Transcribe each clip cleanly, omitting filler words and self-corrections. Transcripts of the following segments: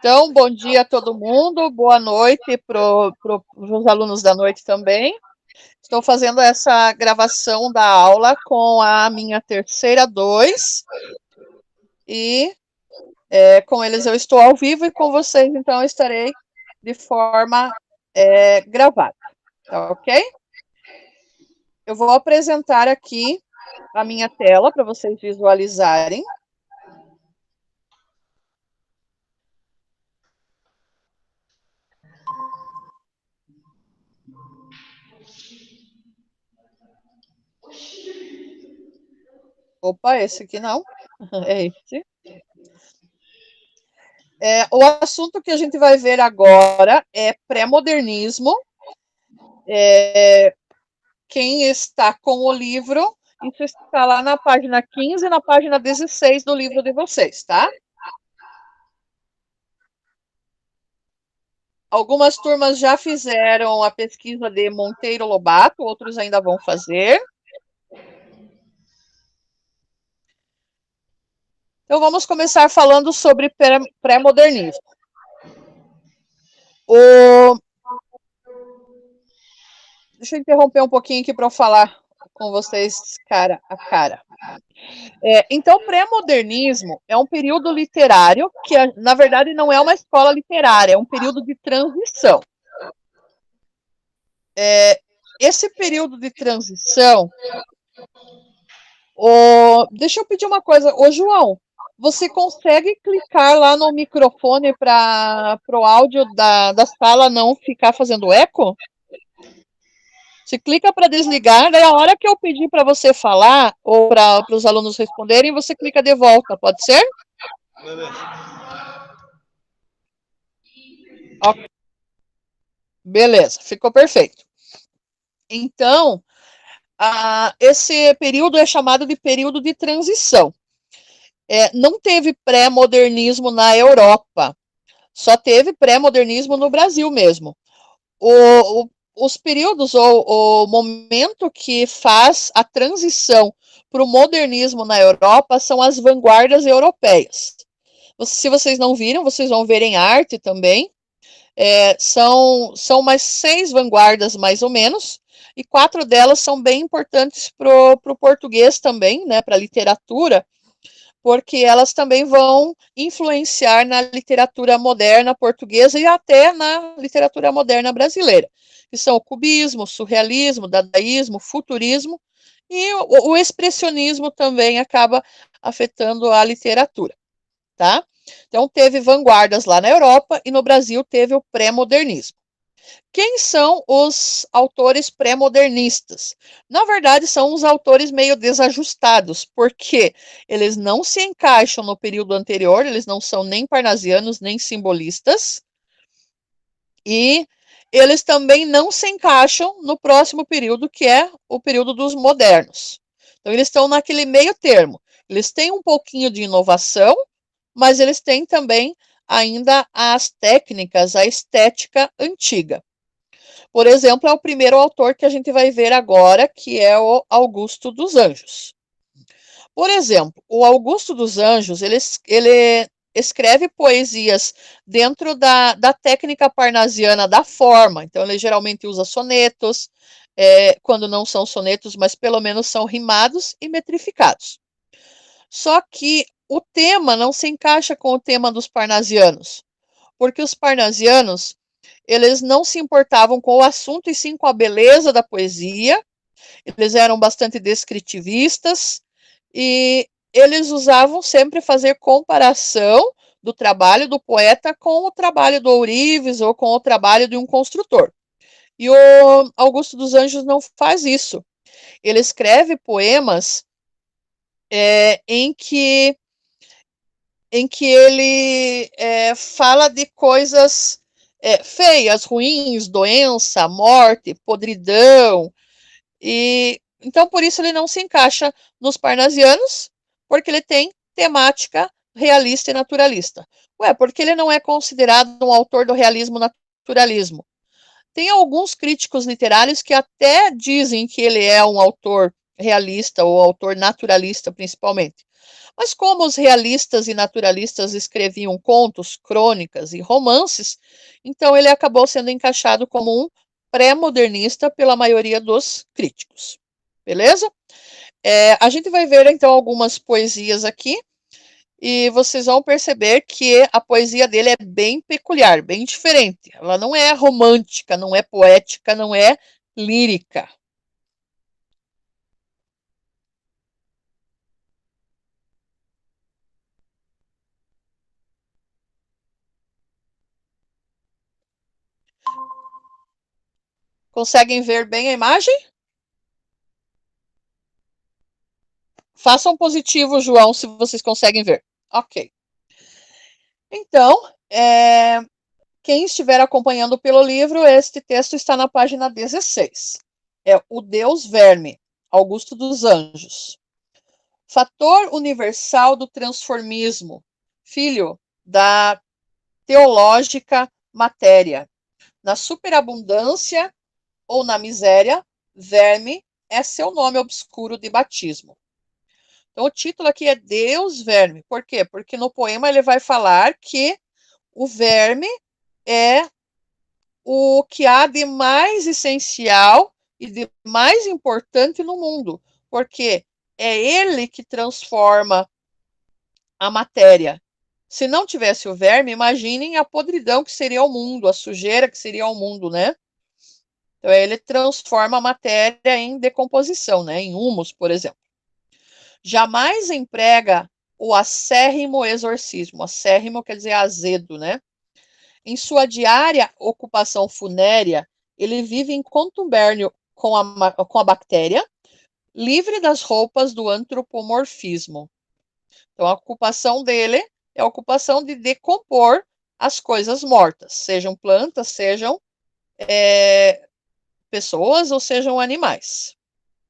Então, bom dia a todo mundo, boa noite para os alunos da noite também. Estou fazendo essa gravação da aula com a minha terceira 2 e com eles eu estou ao vivo e com vocês, então, eu estarei de forma gravada, tá ok? Eu vou apresentar aqui a minha tela para vocês visualizarem. Opa, esse aqui não, é esse. O assunto que a gente vai ver agora é pré-modernismo. Quem está com o livro, isso está lá na página 15 e na página 16 do livro de vocês, tá? Algumas turmas já fizeram a pesquisa de Monteiro Lobato, outros ainda vão fazer. Então, vamos começar falando sobre pré-modernismo. Deixa eu interromper um pouquinho aqui para eu falar com vocês cara a cara. Então, pré-modernismo é um período literário que, na verdade, não é uma escola literária, é um período de transição. Esse período de transição, deixa eu pedir uma coisa, João, você consegue clicar lá no microfone para o áudio da sala não ficar fazendo eco? Você clica para desligar, daí a hora que eu pedir para você falar, ou para os alunos responderem, você clica de volta, pode ser? Ok. Beleza, ficou perfeito. Então, esse período é chamado de período de transição. Não teve pré-modernismo na Europa, só teve pré-modernismo no Brasil mesmo. Os períodos, o momento que faz a transição para o modernismo na Europa são as vanguardas europeias. Se vocês não viram, vocês vão ver em arte também. São mais 6 vanguardas, mais ou menos, e 4 delas são bem importantes para o português também, né, para a literatura, porque elas também vão influenciar na literatura moderna portuguesa e até na literatura moderna brasileira, que são o cubismo, o surrealismo, o dadaísmo, o futurismo, e o expressionismo também acaba afetando a literatura, tá? Então, teve vanguardas lá na Europa e no Brasil teve o pré-modernismo. Quem são os autores pré-modernistas? Na verdade, são os autores meio desajustados, porque eles não se encaixam no período anterior, eles não são nem parnasianos, nem simbolistas, e eles também não se encaixam no próximo período, que é o período dos modernos. Então, eles estão naquele meio termo. Eles têm um pouquinho de inovação, mas eles têm também ainda as técnicas, a estética antiga. Por exemplo, é o primeiro autor que a gente vai ver agora, que é o Augusto dos Anjos. Por exemplo, o Augusto dos Anjos, ele escreve poesias dentro da técnica parnasiana da forma. Então, ele geralmente usa sonetos, quando não são sonetos, mas pelo menos são rimados e metrificados. Só que o tema não se encaixa com o tema dos parnasianos, porque os parnasianos, eles não se importavam com o assunto e sim com a beleza da poesia, eles eram bastante descritivistas e eles usavam sempre fazer comparação do trabalho do poeta com o trabalho do ourives ou com o trabalho de um construtor. E o Augusto dos Anjos não faz isso. Ele escreve poemas em que ele fala de coisas feias, ruins, doença, morte, podridão, e então por isso ele não se encaixa nos parnasianos, porque ele tem temática realista e naturalista. Porque ele não é considerado um autor do realismo naturalismo. Tem alguns críticos literários que até dizem que ele é um autor realista ou autor naturalista, principalmente. Mas como os realistas e naturalistas escreviam contos, crônicas e romances, então ele acabou sendo encaixado como um pré-modernista pela maioria dos críticos. Beleza? A gente vai ver então algumas poesias aqui e vocês vão perceber que a poesia dele é bem peculiar, bem diferente. Ela não é romântica, não é poética, não é lírica. Conseguem ver bem a imagem? Façam positivo, João, se vocês conseguem ver. Ok. Então, quem estiver acompanhando pelo livro, este texto está na página 16. É O Deus Verme, Augusto dos Anjos. Fator universal do transformismo, filho da teológica matéria. Na superabundância ou na miséria, verme é seu nome obscuro de batismo. Então, o título aqui é Deus Verme. Por quê? Porque no poema ele vai falar que o verme é o que há de mais essencial e de mais importante no mundo, porque é ele que transforma a matéria. Se não tivesse o verme, imaginem a podridão que seria o mundo, a sujeira que seria o mundo, né? Então, ele transforma a matéria em decomposição, né? Em humus, por exemplo. Jamais emprega o acérrimo exorcismo. Acérrimo quer dizer azedo, né? Em sua diária ocupação funérea, ele vive em contubérnio com a bactéria, livre das roupas do antropomorfismo. Então, a ocupação dele é a ocupação de decompor as coisas mortas, sejam plantas, sejam pessoas ou sejam animais.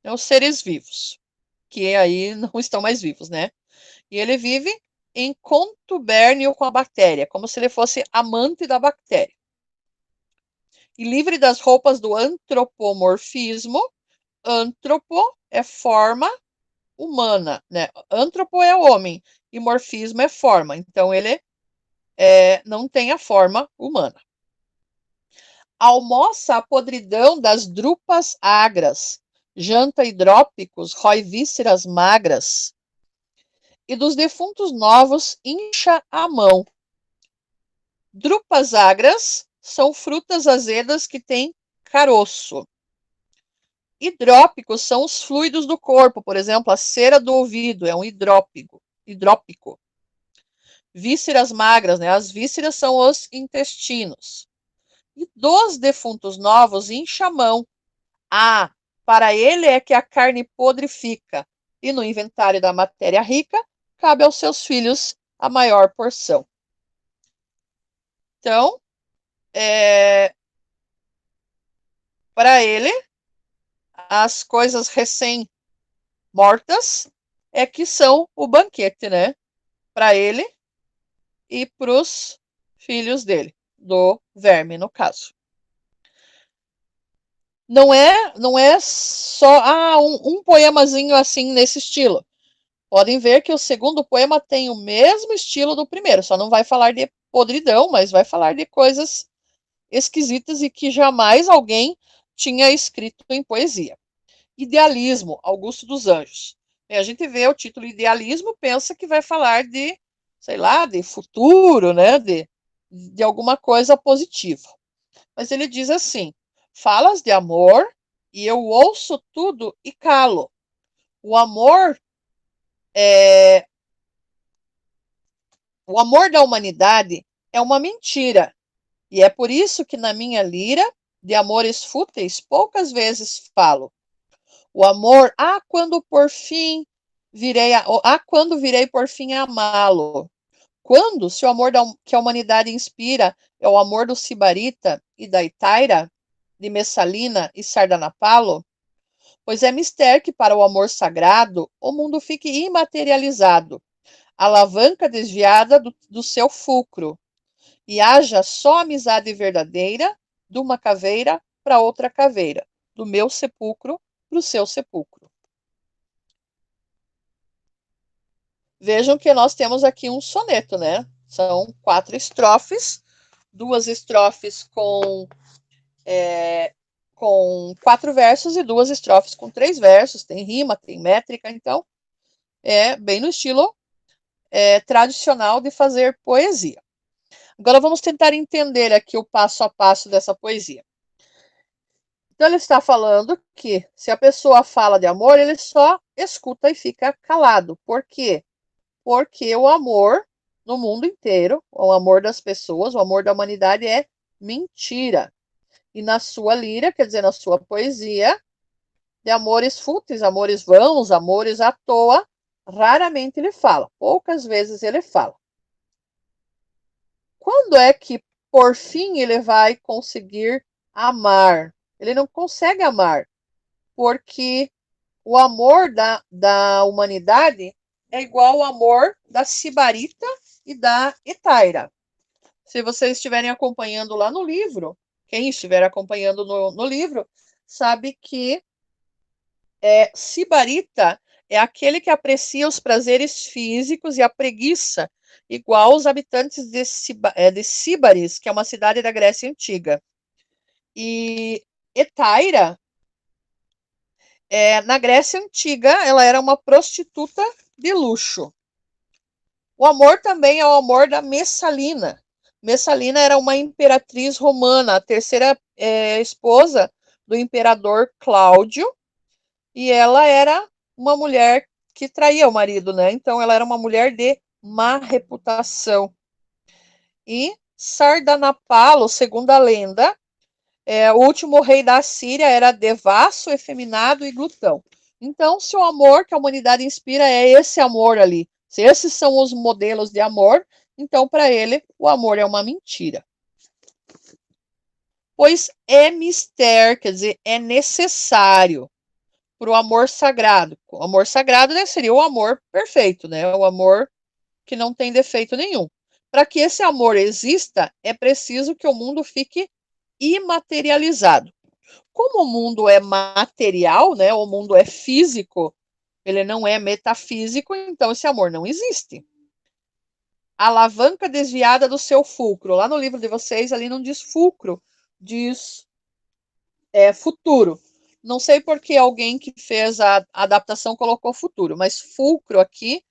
Então, seres vivos, que aí não estão mais vivos, né? E ele vive em contubérnio com a bactéria, como se ele fosse amante da bactéria. E livre das roupas do antropomorfismo, antropo é forma humana, né? Antropo é homem e morfismo é forma. Então ele não tem a forma humana. Almoça a podridão das drupas agras, janta hidrópicos, rói vísceras magras, e dos defuntos novos incha a mão. Drupas agras são frutas azedas que têm caroço. Hidrópicos são os fluidos do corpo, por exemplo, a cera do ouvido é um hidrópico. Vísceras magras, né? As vísceras são os intestinos. E dos defuntos novos, incha a mão. Ah, para ele é que a carne podre fica, e no inventário da matéria rica, cabe aos seus filhos a maior porção. Então, para ele, as coisas recém-mortas é que são o banquete, né? Para ele e para os filhos dele, do verme, no caso. Não é só um poemazinho assim nesse estilo. Podem ver que o segundo poema tem o mesmo estilo do primeiro, só não vai falar de podridão, mas vai falar de coisas esquisitas e que jamais alguém tinha escrito em poesia. Idealismo, Augusto dos Anjos. E a gente vê o título Idealismo, pensa que vai falar de, sei lá, de futuro, né? De alguma coisa positiva. Mas ele diz assim: falas de amor e eu ouço tudo e calo. O amor o amor da humanidade é uma mentira, e é por isso que na minha lira de amores fúteis poucas vezes falo. O amor, quando virei por fim a amá-lo. Quando, se o amor que a humanidade inspira é o amor do Sibarita e da Itaira, de Messalina e Sardanapalo, pois é mister que para o amor sagrado o mundo fique imaterializado, alavanca desviada do seu fulcro, e haja só amizade verdadeira de uma caveira para outra caveira, do meu sepulcro para o seu sepulcro. Vejam que nós temos aqui um soneto, né? São 4 estrofes, 2 estrofes com 4 versos e 2 estrofes com 3 versos. Tem rima, tem métrica, então é bem no estilo tradicional de fazer poesia. Agora vamos tentar entender aqui o passo a passo dessa poesia. Então ele está falando que se a pessoa fala de amor, ele só escuta e fica calado. Por quê? Porque o amor no mundo inteiro, o amor das pessoas, o amor da humanidade é mentira. E na sua líria, quer dizer, na sua poesia, de amores fúteis, amores vãos, amores à toa, raramente ele fala, poucas vezes ele fala. Quando é que, por fim, ele vai conseguir amar? Ele não consegue amar, porque o amor da humanidade é igual ao amor da Sibarita e da Etaira. Se vocês estiverem acompanhando lá no livro, quem estiver acompanhando no livro, sabe que Sibarita é aquele que aprecia os prazeres físicos e a preguiça, igual os habitantes de Síbaris, que é uma cidade da Grécia Antiga. E Etaira, na Grécia Antiga, ela era uma prostituta de luxo. O amor também é o amor da Messalina. Messalina era uma imperatriz romana, a terceira esposa do imperador Cláudio, e ela era uma mulher que traía o marido, né? Então ela era uma mulher de má reputação. E Sardanapalo, segundo a lenda, o último rei da Síria era devasso, efeminado e glutão. Então, se o amor que a humanidade inspira é esse amor ali, se esses são os modelos de amor, então para ele o amor é uma mentira. Pois é mister, quer dizer, é necessário para o amor sagrado. O amor sagrado, né, seria o amor perfeito, né? O amor que não tem defeito nenhum. Para que esse amor exista, é preciso que o mundo fique imaterializado. Como o mundo é material, né, o mundo é físico, ele não é metafísico, então esse amor não existe. A alavanca desviada do seu fulcro. Lá no livro de vocês, ali não diz fulcro, diz futuro. Não sei por que alguém que fez a adaptação colocou futuro, mas fulcro aqui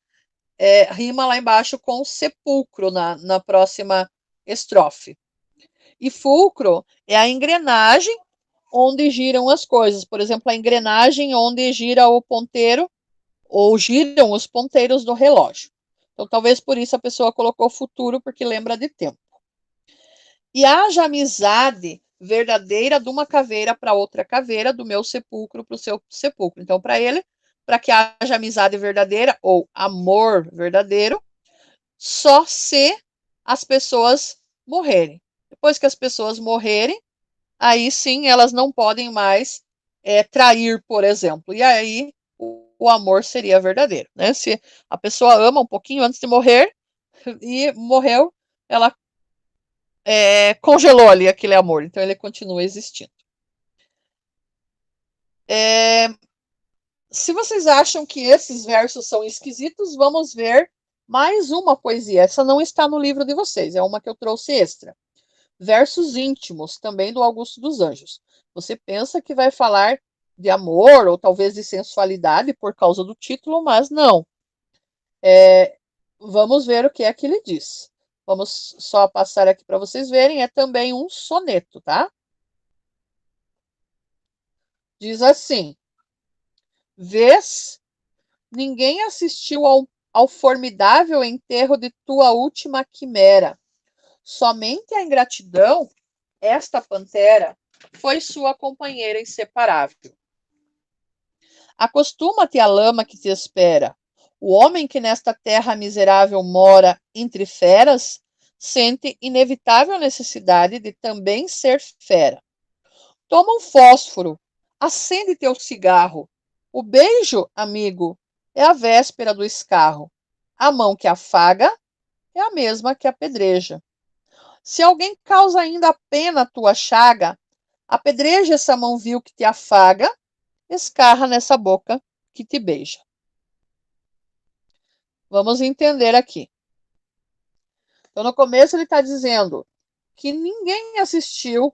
rima lá embaixo com sepulcro na próxima estrofe. E fulcro é a engrenagem onde giram as coisas. Por exemplo, a engrenagem onde gira o ponteiro ou giram os ponteiros do relógio. Então, talvez por isso a pessoa colocou futuro, porque lembra de tempo. E haja amizade verdadeira de uma caveira para outra caveira, do meu sepulcro para o seu sepulcro. Então, para ele, para que haja amizade verdadeira ou amor verdadeiro, só se as pessoas morrerem. Depois que as pessoas morrerem, aí sim elas não podem mais trair, por exemplo. E aí o amor seria verdadeiro, né? Se a pessoa ama um pouquinho antes de morrer e morreu, ela congelou ali aquele amor, então ele continua existindo. Se vocês acham que esses versos são esquisitos, vamos ver mais uma poesia. Essa não está no livro de vocês, é uma que eu trouxe extra. Versos íntimos, também do Augusto dos Anjos. Você pensa que vai falar de amor ou talvez de sensualidade por causa do título, mas não. Vamos ver o que é que ele diz. Vamos só passar aqui para vocês verem. É também um soneto, tá? Diz assim: Vês, ninguém assistiu ao formidável enterro de tua última quimera. Somente a ingratidão, esta pantera, foi sua companheira inseparável. Acostuma-te à lama que te espera. O homem que nesta terra miserável mora entre feras, sente inevitável necessidade de também ser fera. Toma um fósforo, acende teu cigarro. O beijo, amigo, é a véspera do escarro. A mão que afaga é a mesma que apedreja. Se alguém causa ainda pena a tua chaga, apedreja essa mão vil que te afaga, escarra nessa boca que te beija. Vamos entender aqui. Então, no começo, ele está dizendo que ninguém assistiu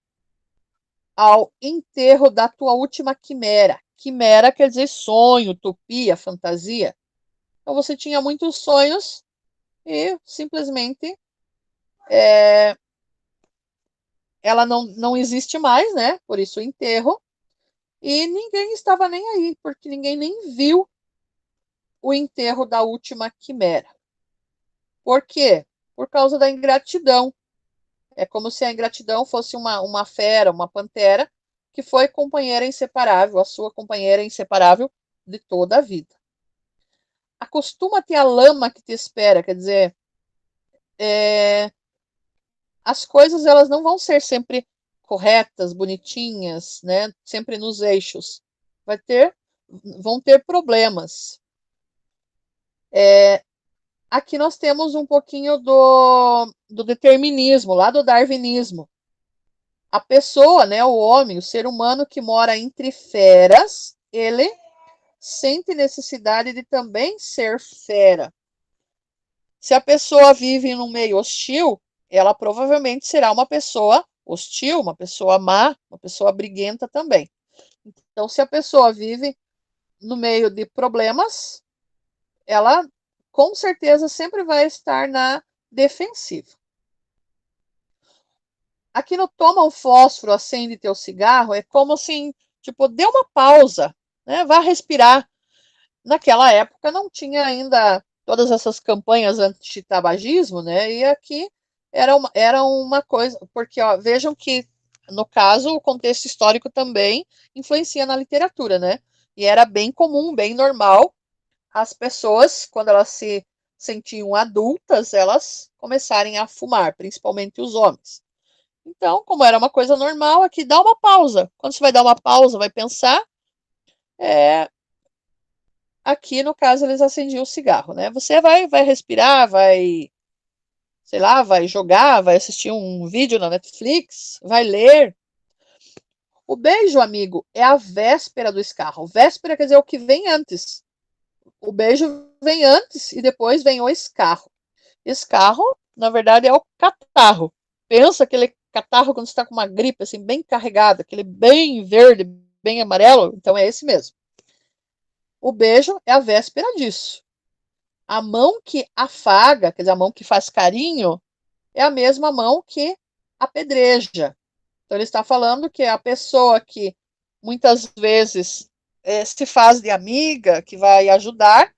ao enterro da tua última quimera. Quimera quer dizer sonho, utopia, fantasia. Então, você tinha muitos sonhos e simplesmente ela não existe mais, né? Por isso o enterro. E ninguém estava nem aí, porque ninguém nem viu o enterro da última quimera. Por quê? Por causa da ingratidão. É como se a ingratidão fosse uma fera, uma pantera, que foi companheira inseparável, a sua companheira inseparável de toda a vida. Acostuma-te à lama que te espera, quer dizer, as coisas elas não vão ser sempre corretas, bonitinhas, né? Sempre nos eixos. Vão ter problemas. Aqui nós temos um pouquinho do determinismo, lá do darwinismo. A pessoa, né, o homem, o ser humano que mora entre feras, ele sente necessidade de também ser fera. Se a pessoa vive num meio hostil, ela provavelmente será uma pessoa hostil, uma pessoa má, uma pessoa briguenta também. Então, se a pessoa vive no meio de problemas, ela com certeza sempre vai estar na defensiva. Aqui no toma um fósforo, acende teu cigarro, é como assim, tipo, dê uma pausa, né? Vá respirar. Naquela época não tinha ainda todas essas campanhas anti-tabagismo, né? E aqui era uma coisa, porque ó, vejam que, no caso, o contexto histórico também influencia na literatura, né? E era bem comum, bem normal, as pessoas, quando elas se sentiam adultas, elas começarem a fumar, principalmente os homens. Então, como era uma coisa normal, aqui dá uma pausa. Quando você vai dar uma pausa, vai pensar, é, aqui no caso eles acendiam o cigarro, né? Você vai respirar, vai, sei lá, vai jogar, vai assistir um vídeo na Netflix, vai ler. O beijo, amigo, é a véspera do escarro. Véspera quer dizer o que vem antes. O beijo vem antes e depois vem o escarro. Escarro, na verdade, é o catarro. Pensa aquele catarro quando você está com uma gripe assim bem carregada, aquele bem verde, bem amarelo, então é esse mesmo. O beijo é a véspera disso. A mão que afaga, quer dizer, a mão que faz carinho, é a mesma mão que apedreja. Então, ele está falando que a pessoa que muitas vezes se faz de amiga, que vai ajudar,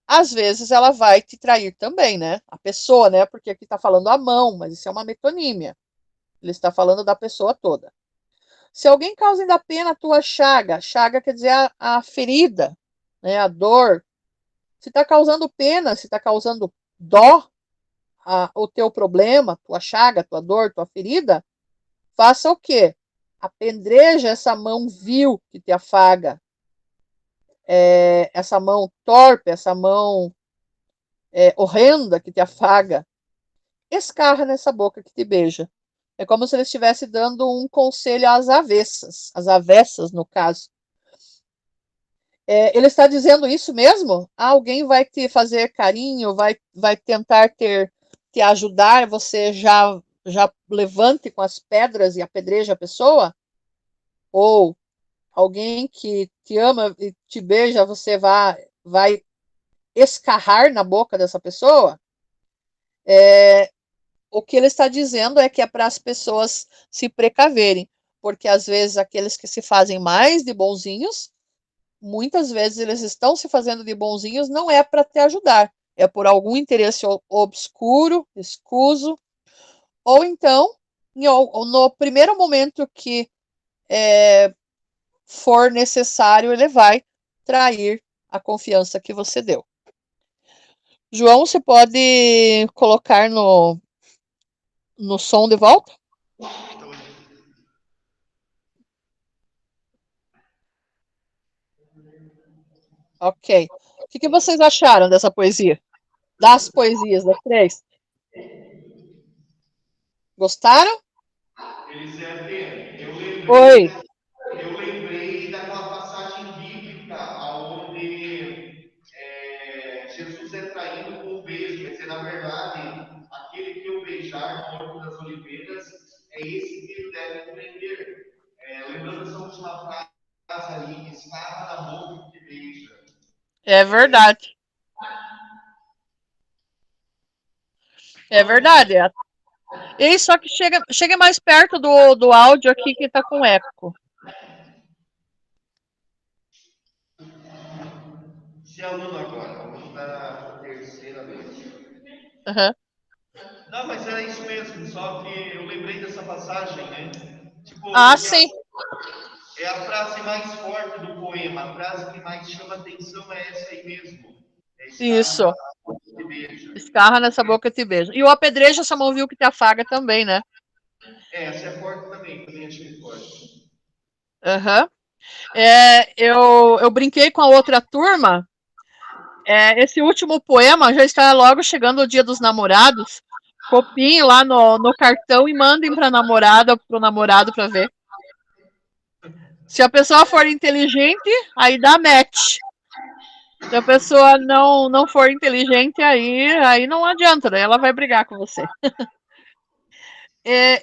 às vezes ela vai te trair também, né? A pessoa, né? Porque aqui está falando a mão, mas isso é uma metonímia. Ele está falando da pessoa toda. Se alguém causa ainda pena a tua chaga, chaga quer dizer a ferida, né? A dor. Se está causando pena, se está causando dó, o teu problema, tua chaga, tua dor, tua ferida, faça o quê? Apedreja essa mão vil que te afaga, essa mão torpe, essa mão horrenda que te afaga, escarra nessa boca que te beija. É como se ele estivesse dando um conselho às avessas, às avessas, no caso. Ele está dizendo isso mesmo? Alguém vai te fazer carinho, vai tentar te ajudar, você já levante com as pedras e apedreja a pessoa? Ou alguém que te ama e te beija, você vai escarrar na boca dessa pessoa? O que ele está dizendo é que é para as pessoas se precaverem, porque às vezes aqueles que se fazem mais de bonzinhos, muitas vezes eles estão se fazendo de bonzinhos, não é para te ajudar, é por algum interesse obscuro, escuso, ou então, no primeiro momento que for necessário, ele vai trair a confiança que você deu. João, você pode colocar no som de volta? Ok. O que vocês acharam dessa poesia? Das poesias, das três? Gostaram? Elisete, Oi. eu lembrei daquela passagem bíblica onde Jesus é traído com É verdade. É verdade. E só que chega mais perto do áudio aqui que tá com eco. Esse aluno agora, o aluno da terceira vez. Uhum. Não, mas era isso mesmo, só que eu lembrei dessa passagem, né? Tipo, Ah, porque sim. é a frase mais forte do poema, a frase que mais chama atenção é essa aí mesmo. É escarra Isso. nessa boca que te beija. Escarra nessa boca e te beija. E o apedreja essa mão vil que te afaga também, né? Essa é forte também achei forte. Uhum. Eu brinquei com a outra turma. Esse último poema já está logo chegando o Dia dos Namorados. Copiem lá no cartão e mandem para a namorada ou para o namorado para ver. Se a pessoa for inteligente, aí dá match. Se a pessoa não for inteligente, aí não adianta, daí ela vai brigar com você.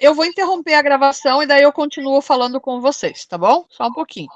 Eu vou interromper a gravação e daí eu continuo falando com vocês, tá bom? Só um pouquinho.